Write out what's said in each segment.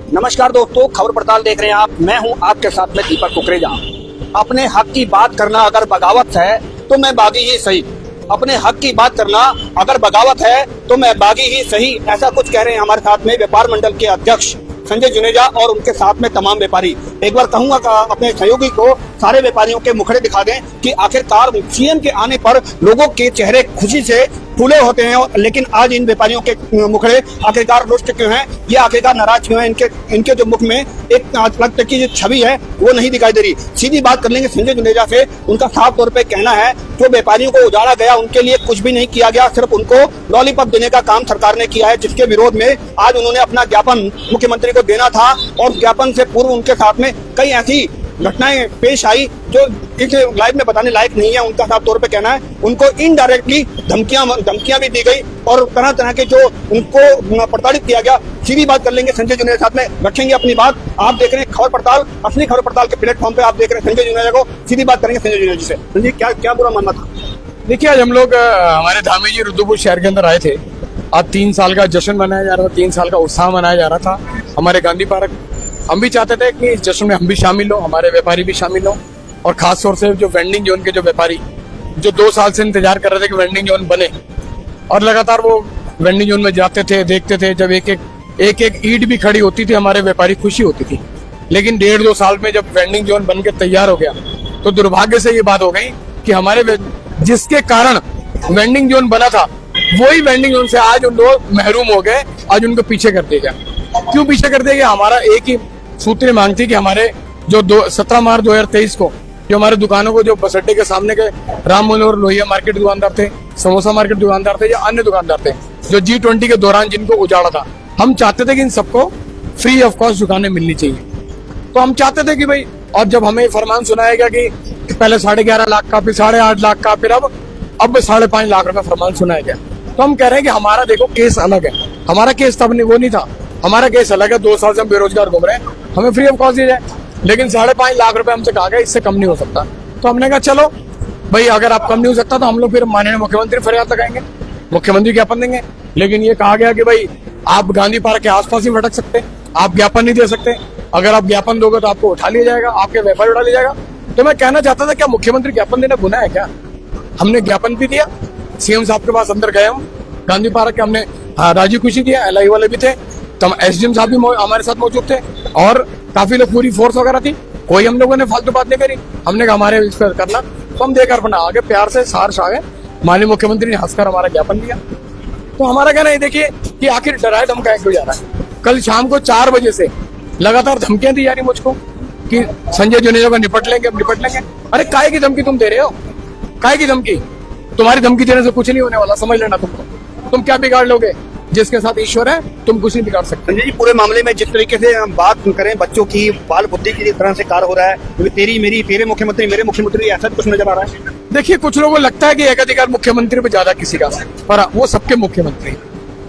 नमस्कार दोस्तों, खबर पड़ताल देख रहे हैं आप। मैं हूं आपके साथ में दीपक कुकरेजा। अपने हक की बात करना अगर बगावत है तो मैं बागी ही सही। अपने हक की बात करना अगर बगावत है तो मैं बागी ही सही, ऐसा कुछ कह रहे हैं हमारे साथ में व्यापार मंडल के अध्यक्ष संजय जुनेजा और उनके साथ में तमाम व्यापारी। एक बार कहूंगा अपने सहयोगी को सारे व्यापारियों के मुखड़े दिखा दें कि आखिरकार सीएम के आने पर लोगों के चेहरे खुशी से फूले होते हैं, लेकिन आज इन व्यापारियों के मुखड़े आखिरकार रुष्ट क्यों हैं, ये आखिरकार नाराज क्यों हैं। इनके जो मुख में एक अलग की जो छवि है वो नहीं दिखाई दे रही। सीधी बात कर लेंगे संजय जुनेजा से। उनका साफ तौर पे कहना है जो व्यापारियों को उजाड़ा गया उनके लिए कुछ भी नहीं किया गया, सिर्फ उनको लॉलीपॉप देने का काम सरकार ने किया है, जिसके विरोध में आज उन्होंने अपना ज्ञापन मुख्यमंत्री को देना था। और ज्ञापन से पूर्व उनके साथ में कई ऐसी घटनाएं पेश आई जो इस लाइव में बताने लायक नहीं है। उनका साफ तौर पे कहना है उनको इनडायरेक्टली धमकियां भी दी गई और तरह तरह के जो उनको प्रताड़ित किया गया। सीधी बात कर लेंगे संजय जुनेजा साथ में, रखेंगे अपनी बात। आप देख रहे हैं खबर पड़ताल, असली खबर पड़ताल के प्लेटफॉर्म पे आप देख रहे हैं संजय जुनेजा को। सीधी बात करेंगे संजय जुनेजा जी से। संजय, क्या बुरा मानना था? देखिए, आज हम लोग हमारे धामी जी रुद्रपुर शहर के अंदर आए थे। आज 3 साल का जश्न मनाया जा रहा था, 3 साल का उत्साह मनाया जा रहा था हमारे गांधी पार्क। हम भी चाहते थे कि इस जश्न में हम भी शामिल हो, हमारे व्यापारी भी शामिल हो, और खास तौर से जो वेंडिंग जोन के जो व्यापारी जो 2 साल से इंतजार कर रहे थे कि वेंडिंग जोन बने, और लगातार वो वेंडिंग जोन में जाते थे, देखते थे। जब एक एक ईंट भी खड़ी होती थी हमारे व्यापारी खुशी होती थी। लेकिन 1.5-2 साल में जब वेंडिंग जोन बन के तैयार हो गया तो दुर्भाग्य से ये बात हो गई कि हमारे जिसके कारण वेंडिंग जोन बना था वही वेंडिंग जोन से आज उन लोग महरूम हो गए। आज उनको पीछे कर दिया गया। क्यों पीछे कर दिया गया? हमारा एक ही सूत्र मांग थी कि हमारे जो 17 मार्च 2023 को जो हमारे दुकानों को जो बस अड्डे के सामने के राम मनोहर लोहिया मार्केट दुकानदार थे, समोसा मार्केट दुकानदार थे या अन्य दुकानदार थे जो G20 के दौरान जिनको उजाड़ा था, हम चाहते थे कि इन सबको फ्री ऑफ कॉस्ट दुकानें मिलनी चाहिए। तो हम चाहते थे कि भाई, और जब हमें फरमान सुनाया गया कि पहले 11.5 लाख का, फिर 8.5 लाख का, फिर अब 5.5 लाख रुपए फरमान सुनाया गया, तो हम कह रहे हैं कि हमारा देखो केस अलग है। हमारा केस तब वो नहीं था, हमारा केस अलग है। 2 साल से हम बेरोजगार घूम रहे हैं, हमें फ्री ऑफ कॉस्ट दिया जाए। लेकिन 5.5 लाख रुपए हमसे कहा गया इससे कम नहीं हो सकता। तो हमने कहा चलो भाई, अगर आप कम नहीं हो सकता तो हम लोग फिर माननीय मुख्यमंत्री फरियाद लगाएंगे, मुख्यमंत्री ज्ञापन देंगे। लेकिन ये कहा गया कि भाई आप गांधी पार्क के आसपास ही भटक सकते, आप ज्ञापन नहीं दे सकते। अगर आप ज्ञापन दोगे तो आपको उठा लिया जाएगा, आपके व्यापार उठा लिया जाएगा। तो मैं कहना चाहता था, क्या मुख्यमंत्री ज्ञापन देना गुनाह है क्या? हमने ज्ञापन भी दिया, सीएम साहब के पास अंदर गए हम गांधी पार्क के, हमने राजी खुशी दिया, LI वाले भी थे, SDM साहब भी हमारे साथ मौजूद थे, और काफी लोग, पूरी फोर्स वगैरह थी। कोई हम लोगों ने फालतू बात नहीं करी। हमने कहा हमारे इस पर करना, तो हम देकर अपना आगे प्यार से सार आ गए। माननीय मुख्यमंत्री ने हंसकर हमारा ज्ञापन दिया। तो हमारा कहना है, देखिए कि आखिर डराए धमकाया क्यों जा रहा है? कल शाम को 4 बजे से लगातार धमकियां दी जा रही मुझको कि संजय जुनेजा को निपट लेंगे, अब निपट लेंगे। अरे काहे की धमकी तुम दे रहे हो? काहे की धमकी? तुम्हारी धमकी देने से कुछ नहीं होने वाला, समझ लेना। तुम क्या बिगाड़ लोगे? जिसके साथ ईश्वर है, तुम कुछ नहीं बिगाड़ सकते। संजय जी, पूरे मामले में जिस तरीके से हम बात करें, बच्चों की बाल बुद्धि की तरह से कार्य हो रहा है, तेरी मेरी, तेरे मुख्यमंत्री मेरे मुख्यमंत्री, ऐसा कुछ नजर आ रहा है। देखिए, कुछ लोगों को लगता है कि एकाधिकार मुख्यमंत्री पे ज्यादा किसी का, पर वो सबके मुख्यमंत्री।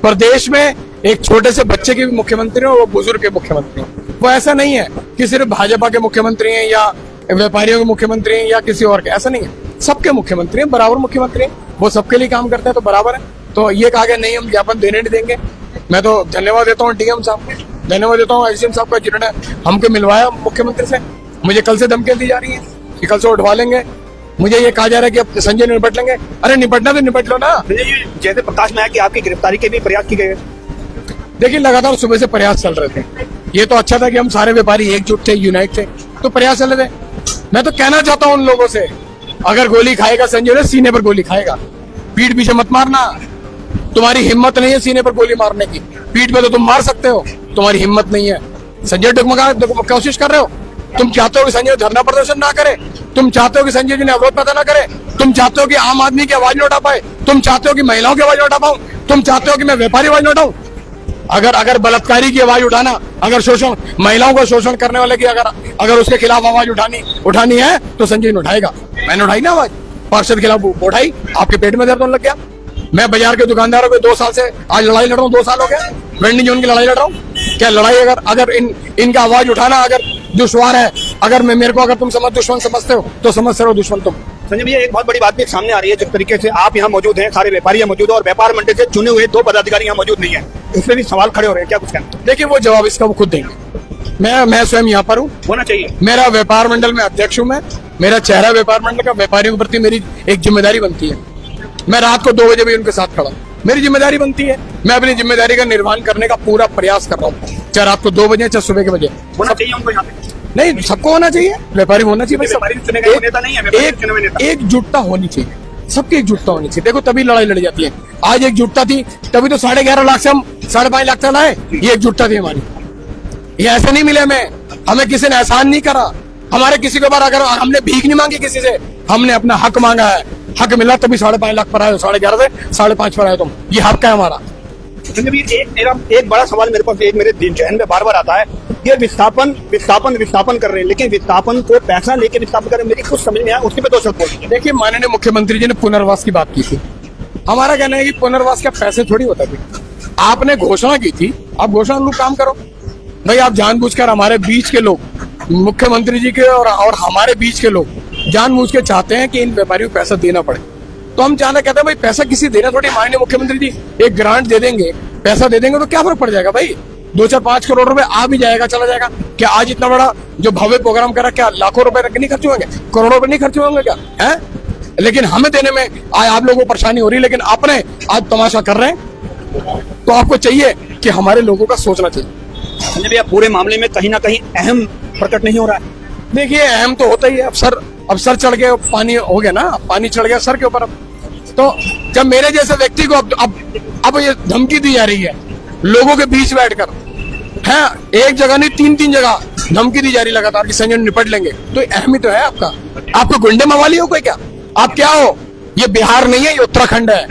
पर देश में एक छोटे से बच्चे के भी मुख्यमंत्री हो, वो बुजुर्ग के मुख्यमंत्री हो। वो ऐसा नहीं है कि सिर्फ भाजपा के मुख्यमंत्री हैं या व्यापारियों के मुख्यमंत्री हैं या किसी और के, ऐसा नहीं है। सबके मुख्यमंत्री हैं, बराबर मुख्यमंत्री हैं, वो सबके लिए काम करते हैं, तो बराबर है। तो ये कहा गया नहीं, हम ज्ञापन देने नहीं देंगे। मैं तो धन्यवाद देता हूँ DM साहब को, धन्यवाद देता हूँ SDM साहब का, जिन्होंने हमको मिलवाया मुख्यमंत्री से। मुझे कल से धमकियां दी जा रही हैं कि कल से उठवा लेंगे। मुझे ये कहा जा रहा है कि अब संजय निपट लेंगे। अरे निपटना तो निपट लो ना। जैसे प्रकाश में आया कि आपकी गिरफ्तारी के भी प्रयास की गए। देखिए, लगातार सुबह से प्रयास चल रहे थे। ये तो अच्छा था कि हम सारे व्यापारी एकजुट थे, यूनाइट थे, तो प्रयास चल रहे थे। मैं तो कहना चाहता हूँ उन लोगों से, अगर गोली खाएगा संजय ने, सीने पर गोली खाएगा, पीठ पीछे मत मारना। तुम्हारी हिम्मत नहीं है सीने पर गोली मारने की, पीठ पे तो तुम मार सकते हो, तुम्हारी हिम्मत नहीं है। संजय डगमगा कोशिश कर रहे हो। तुम चाहते हो कि संजय धरना प्रदर्शन ना करे, तुम चाहते हो कि संजय जी ने अवरोध पैदा ना करे, तुम चाहते हो कि आम आदमी की आवाज न उठा पाए, तुम चाहते हो कि महिलाओं की आवाज न उठा पाऊं, तुम चाहते हो कि मैं व्यापारी आवाज न उठाऊं। अगर बलात्कारी की आवाज उठाना, अगर शोषण, महिलाओं को शोषण करने वाले की अगर उसके खिलाफ आवाज उठानी है तो संजय ने उठाएगा। मैंने उठाई ना आवाज, पार्षद के खिलाफ उठाई, आपके पेट में दर्द होने लग गया। मैं बाजार के दुकानदारों के 2 साल से आज लड़ाई लड़ रहा हूँ, 2 साल हो गया वेंडिंग जोन की लड़ाई लड़ रहा हूँ। क्या लड़ाई अगर इनका आवाज उठाना अगर दुश्वार है, अगर मेरे को अगर तुम दुश्मन समझते हो तो समझते रहो दुश्मन तुम। संजय भैया, एक बहुत बड़ी बात भी सामने आ रही है, जिस तरीके से आप यहाँ मौजूद हैं, सारे व्यापारी यहाँ मौजूद है और व्यापार मंडल से चुने हुए 2 पदाधिकारी यहाँ मौजूद नहीं है। इसमें भी सवाल खड़े हो रहे हैं, क्या कुछ कहना देखिए वो जवाब इसका वो खुद देंगे। मैं स्वयं यहाँ पर हूँ, होना चाहिए? मेरा व्यापार मंडल में अध्यक्ष हूँ मैं, मेरा चेहरा व्यापार मंडल का, व्यापारियों के प्रति मेरी एक जिम्मेदारी बनती है। मैं रात को 2 बजे भी उनके साथ खड़ा हूँ, मेरी जिम्मेदारी बनती है। मैं अपनी जिम्मेदारी का निर्वहन करने का पूरा प्रयास कर रहा हूँ, चाहे रात को 2 बजे चाहे सुबह के बजे। होना चाहिए उनको यहाँ पे? नहीं, सबको होना चाहिए, व्यापारी होना चाहिए भाई, व्यापारी चुने गए नेता नहीं है, व्यापारी चुने हुए नेता। एकजुटता होनी चाहिए, सबकी एकजुटता होनी चाहिए। देखो तभी लड़ाई लड़ी जाती है। आज एकजुटता थी तभी तो 11.5 लाख से हम 5.5 लाख तक लाए, ये एकजुटता थी हमारी। ये ऐसे नहीं मिले हमें किसी ने एहसान नहीं करा, हमारे किसी के ऊपर अगर हमने भीख नहीं मांगी किसी से, हमने अपना हक मांगा है, हक मिला तभी 5.5 लाख पर आए, 11.5 से 5.5 पर आए तुम, ये हक है हमारा। एक बड़ा सवाल मेरे पास मेरे जहन में बार बार आता है, ये विस्थापन कर रहे हैं, लेकिन विस्थापन को पैसा लेके विस्थापन कर रहे हैं, मेरी कुछ समझ नहीं आया, उसके पे 2 शब्द बोलिए। देखिए माननीय मुख्यमंत्री जी ने पुनर्वास की बात की थी, हमारा कहना है कि पुनर्वास के पैसे थोड़ी होता थे। आपने घोषणा की थी, आप घोषणा अनुरूप काम करो भाई। आप जानबूझकर हमारे बीच के लोग, मुख्यमंत्री जी के और हमारे बीच के लोग जानबूझ के चाहते हैं कि इन व्यापारियों को पैसा देना पड़े, तो हम चाहते कहते हैं भाई पैसा किसी देना थोड़ी। माननीय मुख्यमंत्री जी एक ग्रांट दे देंगे, पैसा दे देंगे तो क्या फर्क पड़ जाएगा भाई, 2-4-5 करोड़ रुपए आ भी जाएगा, चला जाएगा। क्या आज इतना बड़ा जो भव्य प्रोग्राम करा, क्या लाखों रुपए नहीं खर्च होंगे, करोड़ों रुपए नहीं खर्च होंगे क्या है? लेकिन हमें देने में आज आप लोगों को परेशानी हो रही है, लेकिन आपने आज तमाशा कर रहे हैं, तो आपको चाहिए कि हमारे लोगों का सोचना चाहिए। संजय भैया, पूरे मामले में कहीं ना कहीं अहम प्रकट नहीं हो रहा है? देखिए अहम तो होता ही है, अब सर चढ़ गए, पानी हो गया ना, पानी चढ़ गया सर के ऊपर। अब तो जब मेरे जैसे व्यक्ति को अब ये धमकी दी जा रही है लोगों के बीच बैठकर, है एक जगह नहीं 3-3 जगह धमकी दी जा रही लगातार कि संजय निपट लेंगे, तो अहम ही तो है आपका। आपको गुंडे मवाली हो कोई क्या? आप क्या हो? ये बिहार नहीं है, ये उत्तराखंड है,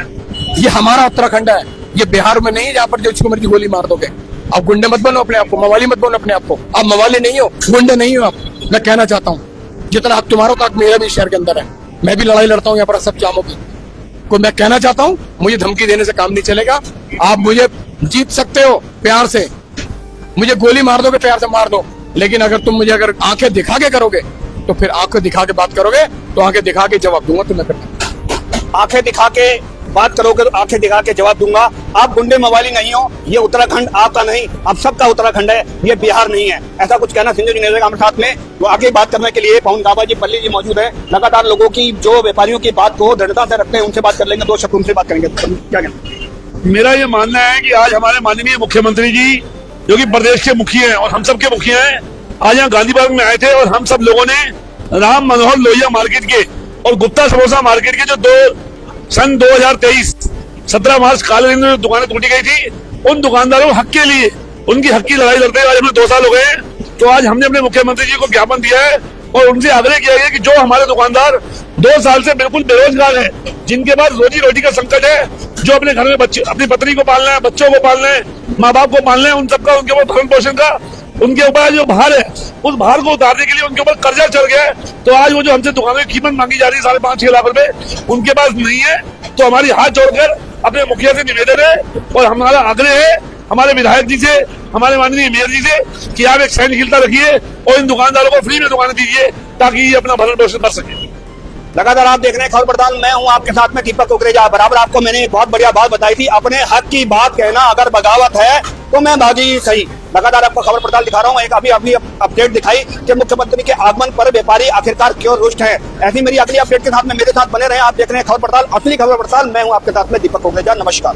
ये हमारा उत्तराखंड है, ये बिहार में नहीं है जहाँ पर जो जिसको मर्जी गोली मार दोगे। आप गुंडे मत बनो अपने आप को, मवाली मत बनो अपने आप को। आप मवाली नहीं हो, गुंडे नहीं हो आप। मैं कहना चाहता हूँ जितना आप तुम्हारा तक मेरा भी शहर के अंदर है, मैं भी लड़ाई लड़ता हूँ यहाँ पर सब जामों की। को मैं कहना चाहता हूँ मुझे धमकी देने से काम नहीं चलेगा। आप मुझे जीत सकते हो प्यार से, मुझे गोली मार दोगे प्यार से मार दो, लेकिन अगर तुम मुझे अगर आंखें दिखा के करोगे तो फिर आंखें दिखा के बात करोगे तो आंखें दिखा के जवाब दूंगा। तुम्हें करना आंखें दिखा के बात करोगे तो आंखें दिखा के जवाब दूंगा। आप गुंडे मवाली नहीं हो, ये उत्तराखंड आपका नहीं, आप सबका उत्तराखंड है, ये बिहार नहीं है, ऐसा कुछ कहना संजय जुनेजा हमारे साथ में। तो आगे बात करने के लिए पवन गाबा जी, पल्ली जी मौजूद है। लगातार लोगों की जो व्यापारियों की बात को दृढ़ता से रखते हैं उनसे बात कर लेंगे, 2 शब्द उनसे बात करेंगे। क्या कहना? मेरा ये मानना है कि आज हमारे माननीय मुख्यमंत्री जी जो कि प्रदेश के मुखिया हैं और हम सब के मुखिया हैं, आज यहाँ गांधी पार्क में आए थे और हम सब लोगों ने राम मनोहर लोहिया मार्केट के और गुप्ता समोसा मार्केट के जो सन 2023 17 मार्च काले दिन में दुकानें टूटी गई थी, उन दुकानदारों हक के लिए उनकी हक की लड़ाई लड़ते हुए आज हमें 2 साल हो गए। तो आज हमने अपने मुख्यमंत्री जी को ज्ञापन दिया है और उनसे आग्रह किया है कि जो हमारे दुकानदार 2 साल से बिल्कुल बेरोजगार हैं, जिनके पास रोजी रोटी का संकट है, जो अपने घर में बच्चे, अपनी पत्नी को पालना है, बच्चों को पालना है, माँ बाप को पालना है, उन सबका उनके ऊपर भरण पोषण का उनके ऊपर जो भार है, उस भार को उतारने के लिए उनके ऊपर कर्जा चढ़ गया है। तो आज वो जो हमसे दुकानों की कीमत मांगी जा रही है 5.5-6 लाख रुपए, उनके पास नहीं है। तो हमारी हाथ जोड़कर अपने मुखिया से निवेदन है और हमारा आग्रह है हमारे विधायक जी से, हमारे माननीय मेयर जी से कि आप एक सहनशीलता रखिए और इन दुकानदारों को फ्री में दुकानें दीजिए ताकि ये अपना भरण पोषण कर सके। लगातार आप देख रहे हैं खबर पड़ताल, मैं हूं आपके साथ में दीपक कुकरेजा। बराबर आपको मैंने एक बहुत बढ़िया बात बताई थी, अपने हक की बात कहना अगर बगावत है तो मैं भागी सही। लगातार आपको खबर पड़ताल दिखा रहा हूं। एक अभी अपडेट दिखाई कि मुख्यमंत्री के आगमन पर व्यापारी आखिरकार क्यों रुष्ट है। ऐसी मेरी अगली अपडेट के साथ में मेरे साथ बने रहे। आप देख रहे हैं खबर पड़ताल, असली खबर पड़ताल। मैं हूं आपके साथ में दीपक कुकरेजा। नमस्कार।